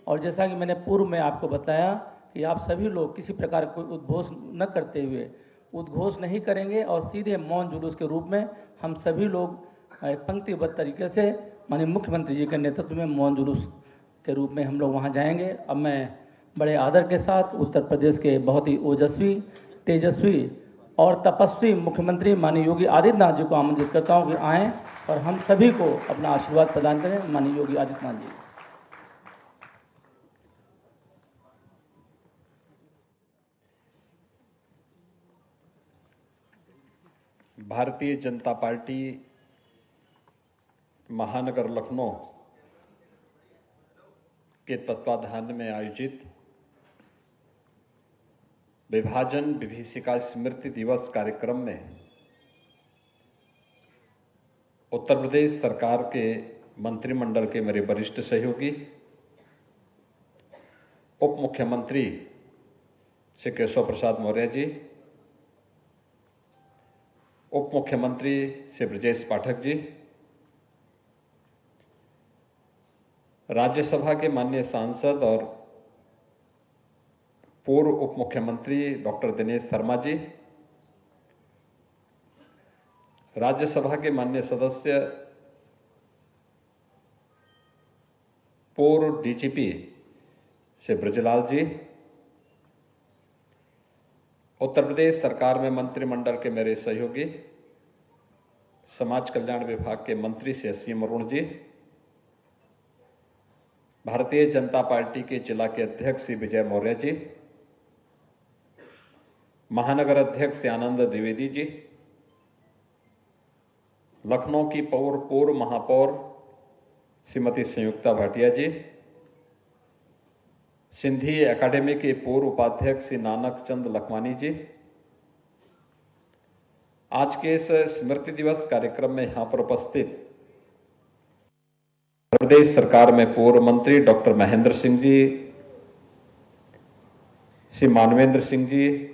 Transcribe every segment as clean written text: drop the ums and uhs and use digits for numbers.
और जैसा कि मैंने पूर्व में आपको बताया कि आप सभी लोग किसी प्रकार कोई उद्घोष न करते हुए, उद्घोष नहीं करेंगे और सीधे मौन जुलूस के रूप में हम सभी लोग एक पंक्तिबद्ध तरीके से माननीय मुख्यमंत्री जी के नेतृत्व में मौन जुलूस के रूप में हम लोग वहाँ जाएंगे। अब मैं बड़े आदर के साथ उत्तर प्रदेश के बहुत ही ओजस्वी, तेजस्वी और तपस्वी मुख्यमंत्री माननीय योगी आदित्यनाथ जी को आमंत्रित करता हूँ कि आएँ और हम सभी को अपना आशीर्वाद प्रदान करें। माननीय योगी आदित्यनाथ जी। भारतीय जनता पार्टी महानगर लखनऊ के तत्वाधान में आयोजित विभाजन विभीषिका स्मृति दिवस कार्यक्रम में उत्तर प्रदेश सरकार के मंत्रिमंडल के मेरे वरिष्ठ सहयोगी, उप मुख्यमंत्री श्री केशव प्रसाद मौर्य जी, उप मुख्यमंत्री श्री ब्रजेश पाठक जी, राज्यसभा के माननीय सांसद और पूर्व उप मुख्यमंत्री डॉक्टर दिनेश शर्मा जी, राज्यसभा के माननीय सदस्य पूर्व डीजीपी श्री ब्रजलाल जी, उत्तर प्रदेश सरकार में मंत्रिमंडल के मेरे सहयोगी, समाज कल्याण विभाग के मंत्री श्री सीएम अरुण जी, भारतीय जनता पार्टी के जिला के अध्यक्ष श्री विजय मौर्य जी, महानगर अध्यक्ष श्री आनंद द्विवेदी जी, लखनऊ की पूर्व महापौर श्रीमती संयुक्ता भाटिया जी, सिंधी एकेडमी के पूर्व उपाध्यक्ष श्री नानक चंद लखमानी जी, आज के इस स्मृति दिवस कार्यक्रम में यहां पर उपस्थित प्रदेश सरकार में पूर्व मंत्री डॉक्टर महेंद्र सिंह जी, श्री मानवेंद्र सिंह जी,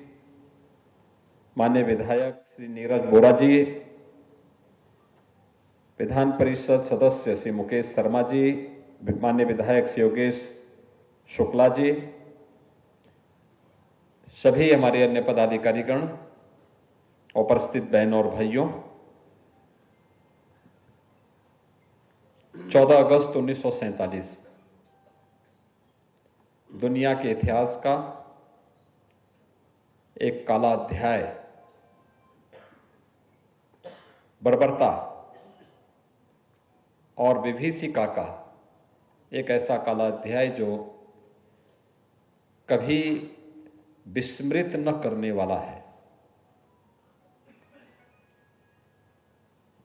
माननीय विधायक श्री नीरज बोरा जी, विधान परिषद सदस्य श्री मुकेश शर्मा जी, माननीय विधायक श्री योगेश शुक्ला जी, सभी हमारे अन्य पदाधिकारीगण, उपस्थित बहनों और भाइयों, 14 अगस्त 1947 दुनिया के इतिहास का एक काला अध्याय, बर्बरता और विभीषिका का एक ऐसा काला अध्याय जो कभी विस्मृत न करने वाला है।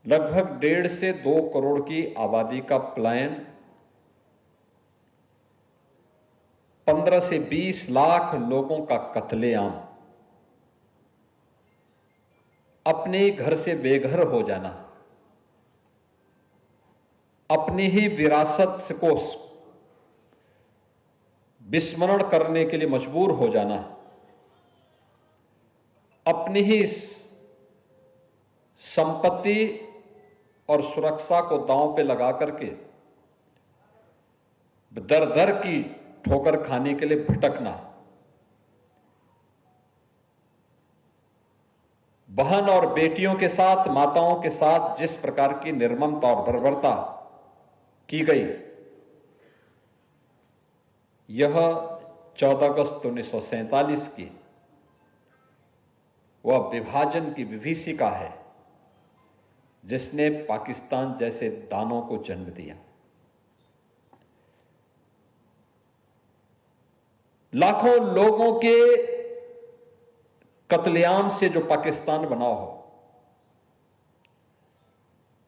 लगभग 1.5 से 2 करोड़ की आबादी का पलायन, 15 से 20 लाख लोगों का कत्लेआम, अपने घर से बेघर हो जाना, अपनी ही विरासत को विस्मरण करने के लिए मजबूर हो जाना, अपनी ही संपत्ति और सुरक्षा को दांव पे लगा करके दर दर की ठोकर खाने के लिए भटकना, बहन और बेटियों के साथ, माताओं के साथ जिस प्रकार की निर्ममता और बर्बरता की गई, यह 14 अगस्त 1947 की वह विभाजन की विभीषिका है जिसने पाकिस्तान जैसे दानों को जन्म दिया। लाखों लोगों के कत्लेआम से जो पाकिस्तान बना हो,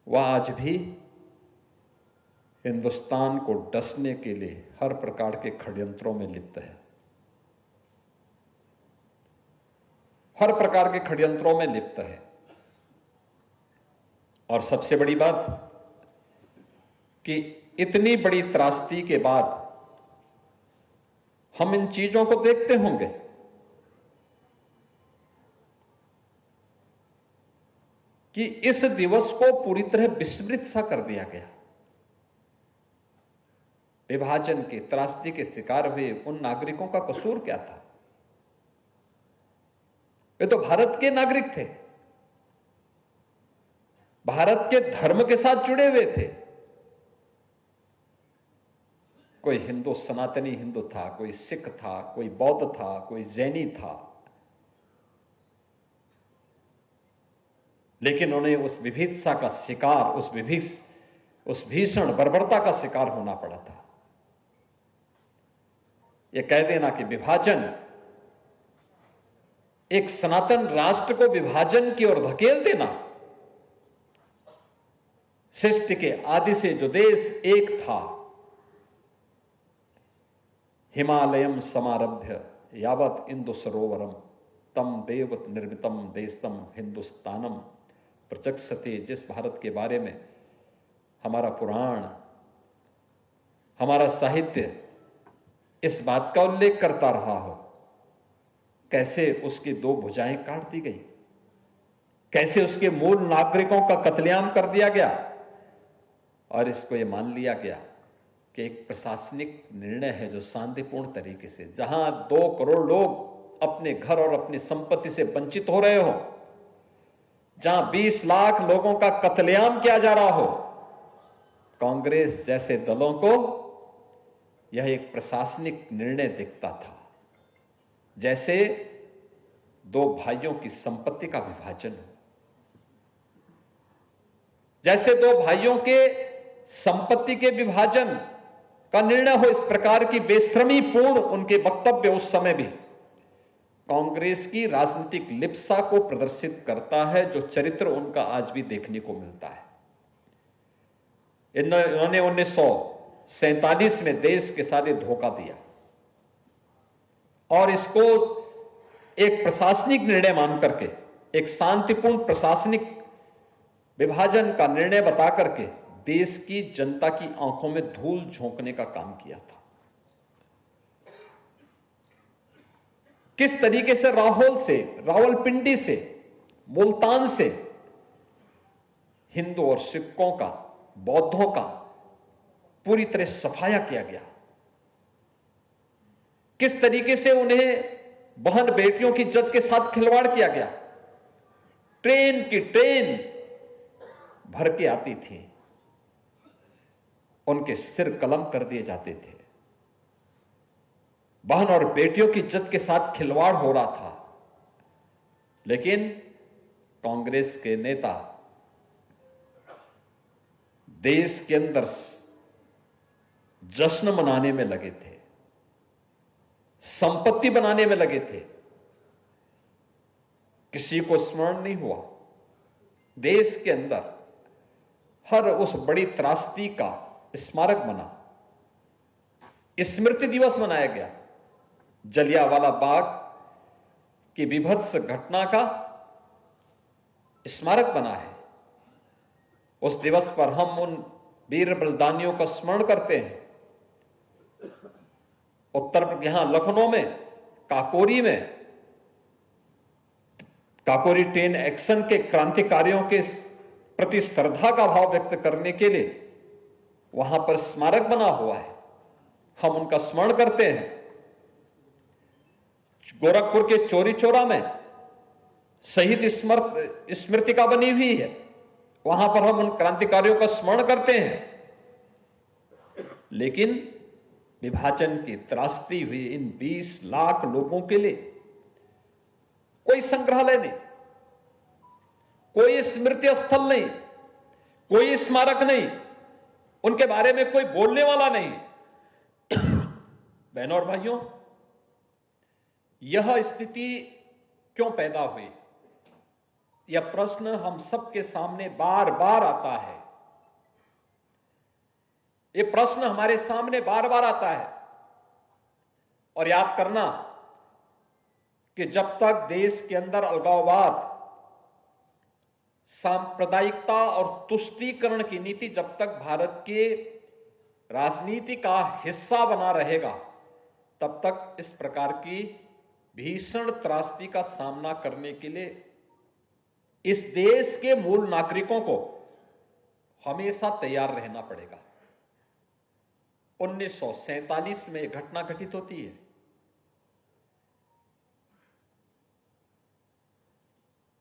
वह आज भी हिंदुस्तान को डसने के लिए हर प्रकार के षड्यंत्रों में लिप्त है, हर प्रकार के षड्यंत्रों में लिप्त है। और सबसे बड़ी बात कि इतनी बड़ी त्रासदी के बाद हम इन चीजों को देखते होंगे, कि इस दिवस को पूरी तरह विस्मृत सा कर दिया गया। विभाजन के, त्रासदी के शिकार हुए उन नागरिकों का कसूर क्या था? वे तो भारत के नागरिक थे, भारत के धर्म के साथ जुड़े हुए थे। कोई हिंदू, सनातनी हिंदू था, कोई सिख था, कोई बौद्ध था, कोई जैनी था, लेकिन उन्हें उस विभिन्नता का शिकार, उस भीषण बर्बरता का शिकार होना पड़ा था। यह कह देना कि विभाजन, एक सनातन राष्ट्र को विभाजन की ओर धकेल देना, सृष्टि के आदि से जो देश एक था, हिमालयम समारभ्य यावत इंदु सरोवरम तम देवत निर्मितम देशतम हिंदुस्तानम प्रचक्षते, जिस भारत के बारे में हमारा पुराण, हमारा साहित्य इस बात का उल्लेख करता रहा हो, कैसे उसकी दो भुजाएं काट दी गई, कैसे उसके मूल नागरिकों का कत्लेआम कर दिया गया, और इसको यह मान लिया गया कि एक प्रशासनिक निर्णय है जो शांतिपूर्ण तरीके से, जहां 2 करोड़ लोग अपने घर और अपनी संपत्ति से वंचित हो रहे हो, जहां 20 लाख लोगों का कत्लेआम किया जा रहा हो, कांग्रेस जैसे दलों को यह एक प्रशासनिक निर्णय दिखता था, जैसे 2 भाइयों की संपत्ति का विभाजन हो, जैसे 2 भाइयों के संपत्ति के विभाजन का निर्णय हो। इस प्रकार की बेशर्मीपूर्ण उनके वक्तव्य उस समय भी कांग्रेस की राजनीतिक लिप्सा को प्रदर्शित करता है, जो चरित्र उनका आज भी देखने को मिलता है। इन्होंने 1947 में देश के साथ धोखा दिया और इसको एक प्रशासनिक निर्णय मान करके, एक शांतिपूर्ण प्रशासनिक विभाजन का निर्णय बता करके देश की जनता की आंखों में धूल झोंकने का काम किया था। किस तरीके से रावलपिंडी से, मुल्तान से हिंदू और सिखों का, बौद्धों का पूरी तरह सफाया किया गया, किस तरीके से उन्हें बहन बेटियों की इज्जत के साथ खिलवाड़ किया गया। ट्रेन की ट्रेन भर के आती थी, उनके सिर कलम कर दिए जाते थे, बहन और बेटियों की इज्जत के साथ खिलवाड़ हो रहा था। लेकिन कांग्रेस के नेता देश के अंदर जश्न मनाने में लगे थे, संपत्ति बनाने में लगे थे। किसी को स्मरण नहीं हुआ देश के अंदर हर उस बड़ी त्रासदी का स्मारक बना, स्मृति दिवस मनाया गया। जलियांवाला बाग की विभत्स घटना का स्मारक बना है। उस दिवस पर हम उन वीर बलिदानियों का स्मरण करते हैं। यहां लखनऊ में काकोरी ट्रेन एक्शन के क्रांतिकारियों के प्रति श्रद्धा का भाव व्यक्त करने के लिए वहां पर स्मारक बना हुआ है, हम उनका स्मरण करते हैं। गोरखपुर के चौरी चौरा में शहीद स्मृतिका बनी हुई है, वहां पर हम उन क्रांतिकारियों का स्मरण करते हैं। लेकिन विभाजन की त्रासदी हुई इन 20 लाख लोगों के लिए कोई संग्रहालय नहीं, कोई स्मृति स्थल नहीं, कोई स्मारक नहीं, उनके बारे में कोई बोलने वाला नहीं। बहनों और भाइयों, यह स्थिति क्यों पैदा हुई? यह प्रश्न हम सबके सामने बार बार आता है। यह प्रश्न हमारे सामने बार बार आता है। और याद करना कि जब तक देश के अंदर अलगाववाद, सांप्रदायिकता और तुष्टीकरण की नीति जब तक भारत के राजनीति का हिस्सा बना रहेगा, तब तक इस प्रकार की भीषण त्रासदी का सामना करने के लिए इस देश के मूल नागरिकों को हमेशा तैयार रहना पड़ेगा। 1947 में घटना घटित होती है।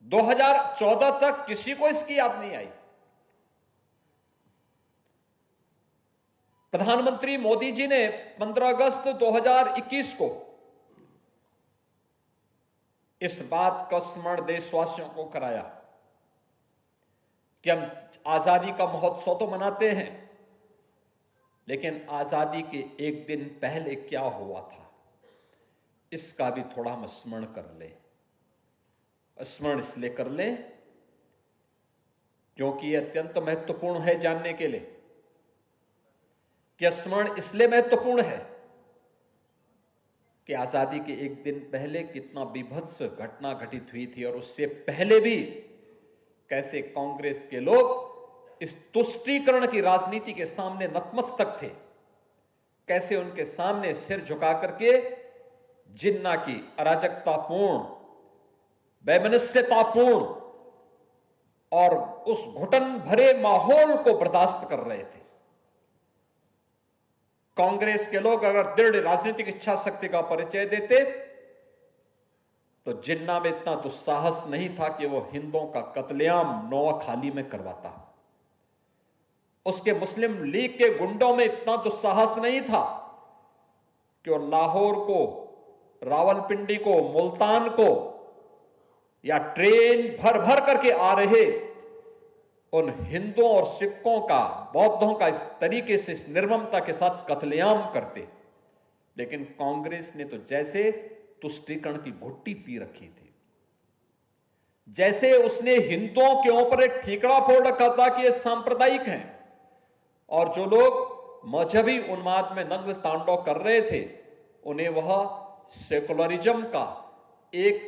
2014 तक किसी को इसकी याद नहीं आई। प्रधानमंत्री मोदी जी ने 15 अगस्त 2021 को इस बात का स्मरण देशवासियों को कराया कि हम आजादी का महोत्सव तो मनाते हैं, लेकिन आजादी के एक दिन पहले क्या हुआ था इसका भी थोड़ा हम स्मरण कर लें। स्मरण इसलिए कर लें क्योंकि यह अत्यंत महत्वपूर्ण है जानने के लिए। कि स्मरण इसलिए महत्वपूर्ण है कि आजादी के एक दिन पहले कितना बीभत्स घटना घटित हुई थी, और उससे पहले भी कैसे कांग्रेस के लोग इस तुष्टीकरण की राजनीति के सामने नतमस्तक थे, कैसे उनके सामने सिर झुका करके जिन्ना की अराजकतापूर्ण, वैमनस्यतापूर्ण और उस घुटन भरे माहौल को बर्दाश्त कर रहे थे। कांग्रेस के लोग अगर दृढ़ राजनीतिक इच्छा शक्ति का परिचय देते तो जिन्ना में इतना दुस्साहस नहीं था कि वो हिंदुओं का कत्लेआम नोआखाली में करवाता। उसके मुस्लिम लीग के गुंडों में इतना दुस्साहस नहीं था कि वो लाहौर को, रावलपिंडी को, मुल्तान को या ट्रेन भर भर करके आ रहे उन हिंदुओं और सिखों का, बौद्धों का इस तरीके से, इस निर्ममता के साथ कत्लेआम करते। लेकिन कांग्रेस ने तो जैसे तुष्टीकरण की घुट्टी पी रखी थी, जैसे उसने हिंदुओं के ऊपर एक ठीकरा फोड़ रखा था कि ये सांप्रदायिक हैं, और जो लोग मजहबी उन्माद में नग्न तांडव कर रहे थे उन्हें वह सेकुलरिज्म का एक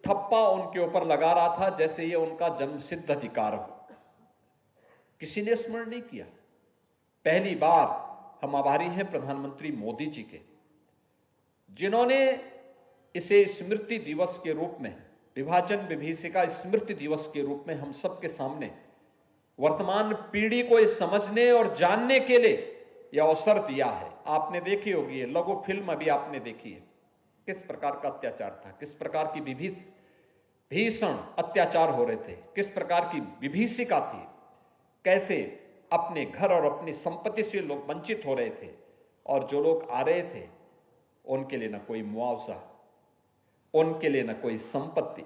ठप्पा उनके ऊपर लगा रहा था जैसे ये उनका जन्मसिद्ध अधिकार हो। किसी ने स्मरण नहीं किया। पहली बार हम आभारी हैं प्रधानमंत्री मोदी जी के, जिन्होंने इसे स्मृति दिवस के रूप में, विभाजन विभीषिका स्मृति दिवस के रूप में हम सबके सामने वर्तमान पीढ़ी को ये समझने और जानने के लिए यह अवसर दिया है। आपने देखी होगी, ये लघु फिल्म अभी आपने देखी है, किस प्रकार का अत्याचार था, किस प्रकार की भीषण अत्याचार हो रहे थे, किस प्रकार की विभीषिका थी, कैसे अपने घर और अपनी संपत्ति से लोग वंचित हो रहे थे, और जो लोग आ रहे थे उनके लिए न कोई मुआवजा, उनके लिए न कोई संपत्ति,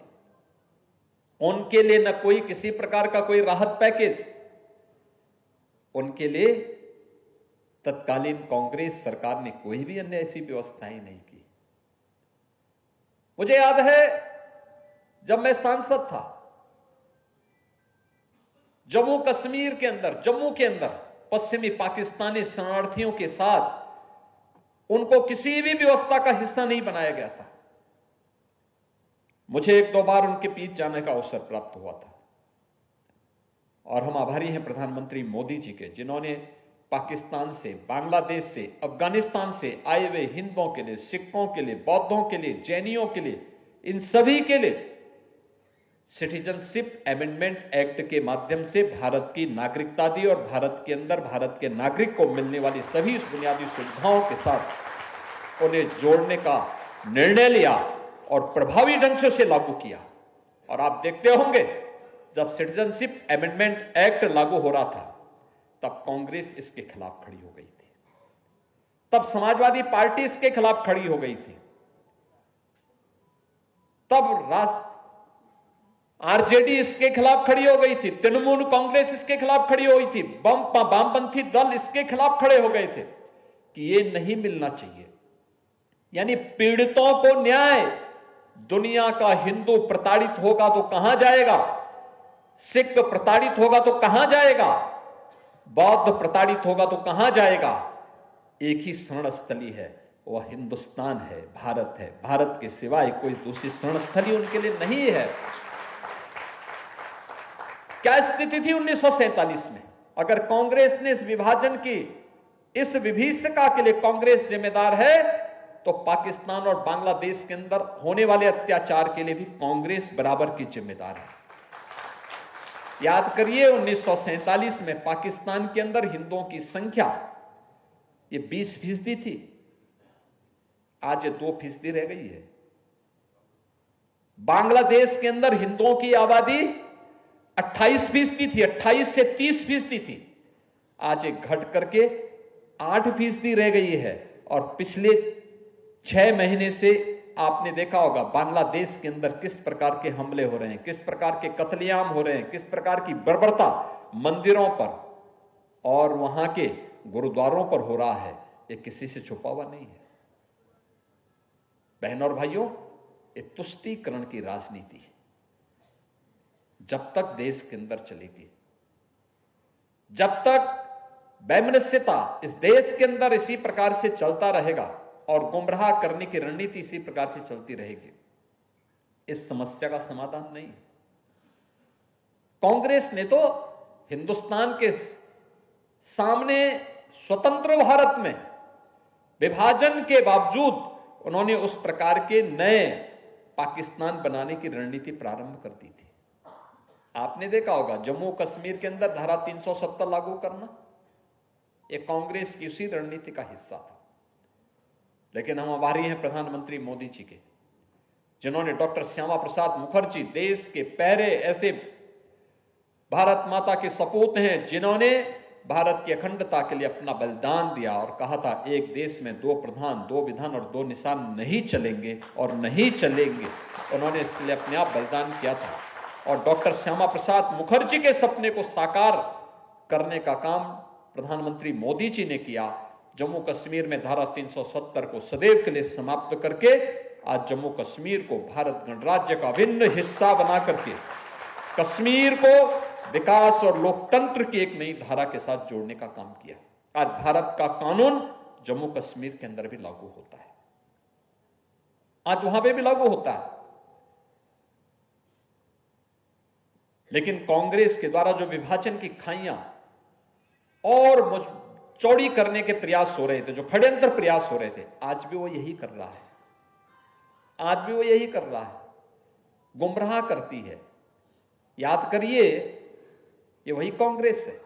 उनके लिए न कोई किसी प्रकार का कोई राहत पैकेज, उनके लिए तत्कालीन कांग्रेस सरकार ने कोई भी अन्य ऐसी व्यवस्थाएं नहीं की। मुझे याद है जब मैं सांसद था, जम्मू कश्मीर के अंदर, जम्मू के अंदर पश्चिमी पाकिस्तानी शरणार्थियों के साथ उनको किसी भी व्यवस्था का हिस्सा नहीं बनाया गया था। मुझे एक दो बार उनके बीच जाने का अवसर प्राप्त हुआ था, और हम आभारी हैं प्रधानमंत्री मोदी जी के, जिन्होंने पाकिस्तान से, बांग्लादेश से, अफगानिस्तान से आए हुए हिंदुओं के लिए, सिखों के लिए, बौद्धों के लिए, जैनियों के लिए, इन सभी के लिए सिटीजनशिप अमेंडमेंट एक्ट के माध्यम से भारत की नागरिकता दी, और भारत के अंदर भारत के नागरिक को मिलने वाली सभी बुनियादी सुविधाओं के साथ उन्हें जोड़ने का निर्णय लिया और प्रभावी ढंग से उसे लागू किया। और आप देखते होंगे जब सिटीजनशिप अमेंडमेंट एक्ट लागू हो रहा था तब कांग्रेस इसके खिलाफ खड़ी हो गई थी, तब समाजवादी पार्टी इसके खिलाफ खड़ी हो गई थी, तब आरजेडी इसके खिलाफ खड़ी हो गई थी, तृणमूल कांग्रेस इसके खिलाफ खड़ी हुई थी, वामपंथी दल इसके खिलाफ खड़े हो गए थे कि ये नहीं मिलना चाहिए। यानी पीड़ितों को न्याय, दुनिया का हिंदू प्रताड़ित होगा तो कहां जाएगा, सिख प्रताड़ित होगा तो कहां जाएगा, बौद्ध प्रताड़ित होगा तो कहां जाएगा, एक ही शरण स्थली है, वह हिंदुस्तान है, भारत है। भारत के सिवाय कोई दूसरी शरण स्थली उनके लिए नहीं है। क्या स्थिति थी 1947 में? अगर कांग्रेस ने इस विभाजन की, इस विभीषिका के लिए कांग्रेस जिम्मेदार है, तो पाकिस्तान और बांग्लादेश के अंदर होने वाले अत्याचार के लिए भी कांग्रेस बराबर की जिम्मेदार है। याद करिए 1947 में पाकिस्तान के अंदर हिंदुओं की संख्या ये 20% थी, आज ये 2% रह गई है। बांग्लादेश के अंदर हिंदुओं की आबादी 28% थी, 28 से 30% थी, आज ये घट करके 8% रह गई है। और पिछले 6 महीने से आपने देखा होगा बांग्लादेश के अंदर किस प्रकार के हमले हो रहे हैं, किस प्रकार के कत्लेआम हो रहे हैं, किस प्रकार की बर्बरता मंदिरों पर और वहां के गुरुद्वारों पर हो रहा है, ये किसी से छुपा हुआ नहीं है। बहनों और भाइयों, ये तुष्टीकरण की राजनीति है, जब तक देश के अंदर चलेगी, जब तक वैमनस्यता इस देश के अंदर इसी प्रकार से चलता रहेगा और गुमराह करने की रणनीति इसी प्रकार से चलती रहेगी, इस समस्या का समाधान नहीं है। कांग्रेस ने तो हिंदुस्तान के सामने स्वतंत्र भारत में विभाजन के बावजूद उन्होंने उस प्रकार के नए पाकिस्तान बनाने की रणनीति प्रारंभ कर दी थी। आपने देखा होगा जम्मू कश्मीर के अंदर धारा 370 लागू करना, यह कांग्रेस की उसी रणनीति का हिस्सा था। लेकिन हम आभारी हैं प्रधानमंत्री मोदी जी के, जिन्होंने डॉक्टर श्यामा प्रसाद मुखर्जी, देश के पहले ऐसे भारत माता के सपूत हैं जिन्होंने भारत की अखंडता के लिए अपना बलिदान दिया और कहा था एक देश में 2 प्रधान, 2 विधान और 2 निशान नहीं चलेंगे और नहीं चलेंगे। उन्होंने इसलिए अपने आप बलिदान किया था और डॉक्टर श्यामा प्रसाद मुखर्जी के सपने को साकार करने का काम प्रधानमंत्री मोदी जी ने किया। जम्मू कश्मीर में धारा 370 को सदैव के लिए समाप्त करके आज जम्मू कश्मीर को भारत गणराज्य का अभिन्न हिस्सा बना करके कश्मीर को विकास और लोकतंत्र की एक नई धारा के साथ जोड़ने का काम किया। आज भारत का कानून जम्मू कश्मीर के अंदर भी लागू होता है, आज वहां पे भी लागू होता है। लेकिन कांग्रेस के द्वारा जो विभाजन की खाइयां और चौड़ी करने के प्रयास हो रहे थे, जो षड्यंत्र प्रयास हो रहे थे, आज भी वो यही कर रहा है, आज भी वो यही कर रहा है, गुमराह करती है। याद करिए, ये वही कांग्रेस है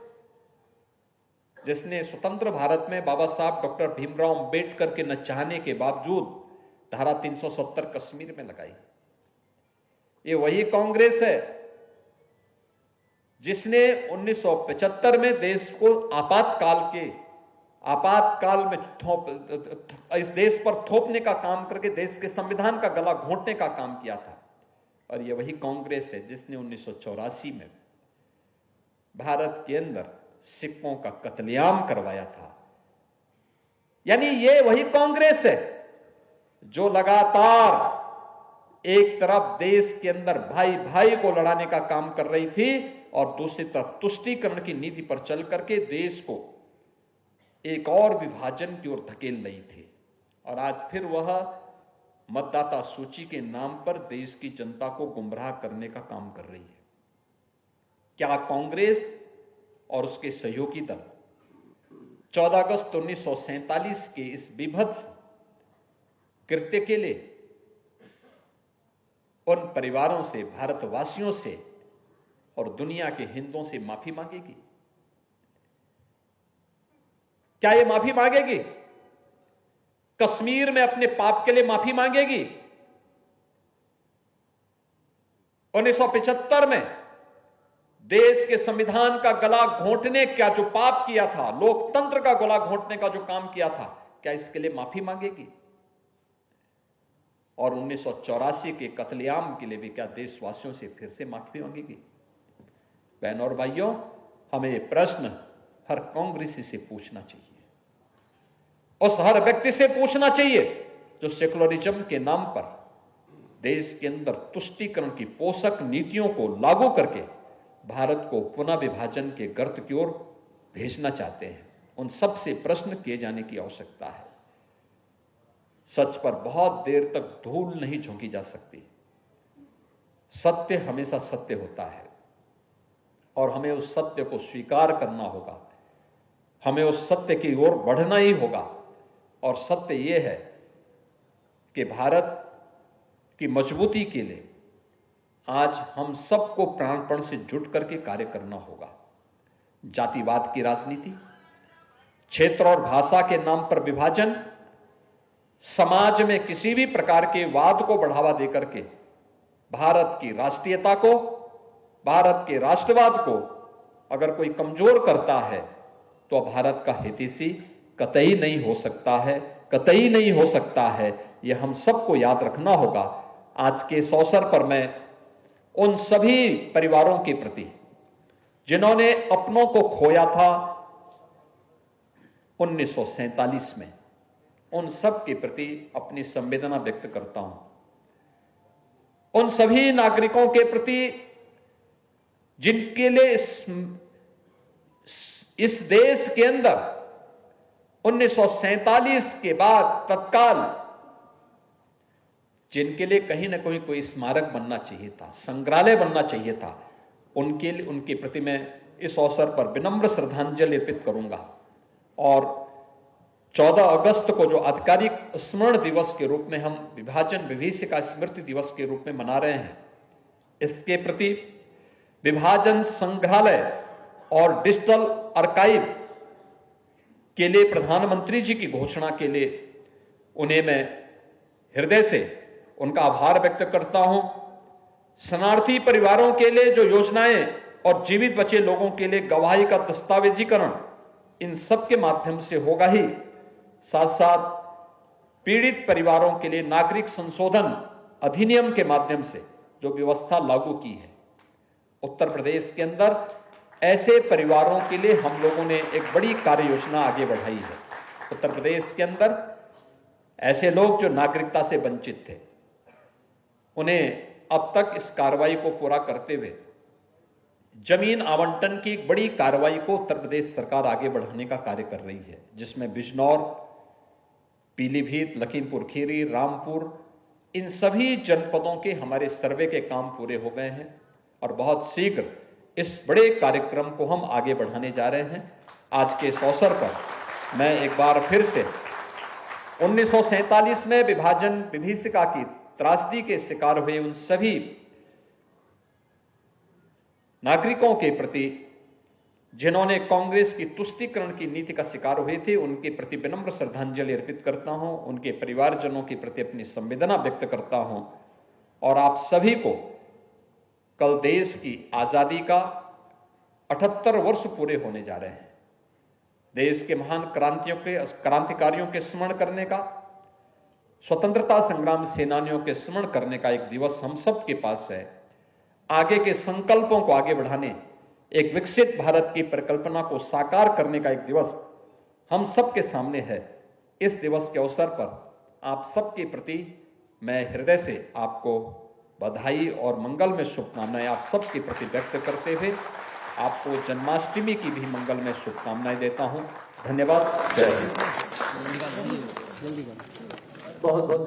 जिसने स्वतंत्र भारत में बाबा साहब डॉक्टर भीमराव अंबेडकर के न चाहने के बावजूद धारा 370 कश्मीर में लगाई। ये वही कांग्रेस है जिसने 1975 में देश को आपातकाल में इस देश पर थोपने का काम करके देश के संविधान का गला घोंटने का काम किया था। और यह वही कांग्रेस है जिसने 1984 में भारत के अंदर सिखों का कत्लेआम करवाया था। यानी ये वही कांग्रेस है जो लगातार एक तरफ देश के अंदर भाई भाई को लड़ाने का काम कर रही थी और दूसरी तरफ तुष्टीकरण की नीति पर चल करके देश को एक और विभाजन की ओर धकेल रही थी। और आज फिर वह मतदाता सूची के नाम पर देश की जनता को गुमराह करने का काम कर रही है। क्या कांग्रेस और उसके सहयोगी दल 14 अगस्त 1947 के इस विभत्स कृत्य के लिए उन परिवारों से, भारतवासियों से और दुनिया के हिंदुओं से माफी मांगेगी? क्या ये माफी मांगेगी? कश्मीर में अपने पाप के लिए माफी मांगेगी? 1975 में देश के संविधान का गला घोंटने का जो पाप किया था, लोकतंत्र का गला घोंटने का जो काम किया था, क्या इसके लिए माफी मांगेगी? और 1984 के कत्लेआम के लिए भी क्या देशवासियों से फिर से माफी मांगेगी? बहनों और भाइयों, हमें यह प्रश्न हर कांग्रेसी से पूछना चाहिए, उस हर व्यक्ति से पूछना चाहिए जो सेकुलरिज्म के नाम पर देश के अंदर तुष्टीकरण की पोषक नीतियों को लागू करके भारत को पुनः विभाजन के गर्त की ओर भेजना चाहते हैं। उन सब से प्रश्न किए जाने की आवश्यकता है। सच पर बहुत देर तक धूल नहीं झोंकी जा सकती। सत्य हमेशा सत्य होता है और हमें उस सत्य को स्वीकार करना होगा, हमें उस सत्य की ओर बढ़ना ही होगा। और सत्य यह है कि भारत की मजबूती के लिए आज हम सबको प्राणपण से जुट करके कार्य करना होगा। जातिवाद की राजनीति, क्षेत्र और भाषा के नाम पर विभाजन, समाज में किसी भी प्रकार के वाद को बढ़ावा देकर के भारत की राष्ट्रीयता को, भारत के राष्ट्रवाद को अगर कोई कमजोर करता है तो भारत का हितैषी कतई नहीं हो सकता है, कतई नहीं हो सकता है। यह हम सबको याद रखना होगा। आज के इस अवसर पर मैं उन सभी परिवारों के प्रति जिन्होंने अपनों को खोया था 1947 में, उन सब के प्रति अपनी संवेदना व्यक्त करता हूं। उन सभी नागरिकों के प्रति जिनके लिए इस देश के अंदर 1947 के बाद तत्काल जिनके लिए कहीं ना कहीं कोई स्मारक बनना चाहिए था, संग्रहालय बनना चाहिए था, उनके प्रति मैं इस अवसर पर विनम्र श्रद्धांजलि अर्पित करूंगा। और 14 अगस्त को जो आधिकारिक स्मरण दिवस के रूप में हम विभाजन विभीषिका स्मृति दिवस के रूप में मना रहे हैं, इसके प्रति विभाजन संग्रहालय और डिजिटल आर्काइव के लिए प्रधानमंत्री जी की घोषणा के लिए उन्हें मैं हृदय से उनका आभार व्यक्त करता हूं। शरणार्थी परिवारों के लिए जो योजनाएं और जीवित बचे लोगों के लिए गवाही का दस्तावेजीकरण, इन सब के माध्यम से होगा ही। साथ साथ पीड़ित परिवारों के लिए नागरिक संशोधन अधिनियम के माध्यम से जो व्यवस्था लागू की है, उत्तर प्रदेश के अंदर ऐसे परिवारों के लिए हम लोगों ने एक बड़ी कार्य योजना आगे बढ़ाई है। उत्तर प्रदेश के अंदर ऐसे लोग जो नागरिकता से वंचित थे, उन्हें अब तक इस कार्रवाई को पूरा करते हुए जमीन आवंटन की एक बड़ी कार्रवाई को उत्तर प्रदेश सरकार आगे बढ़ाने का कार्य कर रही है, जिसमें बिजनौर, पीलीभीत, लखीमपुर खीरी, रामपुर, इन सभी जनपदों के हमारे सर्वे के काम पूरे हो गए हैं और बहुत शीघ्र इस बड़े कार्यक्रम को हम आगे बढ़ाने जा रहे हैं। आज के इस अवसर पर मैं एक बार फिर से 1947 में विभाजन विभीषिका की त्रासदी के शिकार हुए उन सभी नागरिकों के प्रति जिन्होंने कांग्रेस की तुष्टीकरण की नीति का शिकार हुए थे, उनके प्रति विनम्र श्रद्धांजलि अर्पित करता हूं, उनके परिवारजनों के प्रति अपनी संवेदना व्यक्त करता हूं और आप सभी को कल देश की आजादी का 78 वर्ष पूरे होने जा रहे हैं। देश के महान क्रांतिकारियों के स्मरण करने का, स्वतंत्रता संग्राम सेनानियों के स्मरण करने का एक दिवस हम सब के पास है। आगे के संकल्पों को आगे बढ़ाने, एक विकसित भारत की परिकल्पना को साकार करने का एक दिवस हम सब के सामने है। इस दिवस के अवसर पर आप सबके प्रति मैं हृदय से आपको बधाई और मंगल में शुभकामनाएं आप सबके प्रति व्यक्त करते हुए आपको जन्माष्टमी की भी मंगल में शुभकामनाएं देता हूं। धन्यवाद। जय हिंद। बहुत बहुत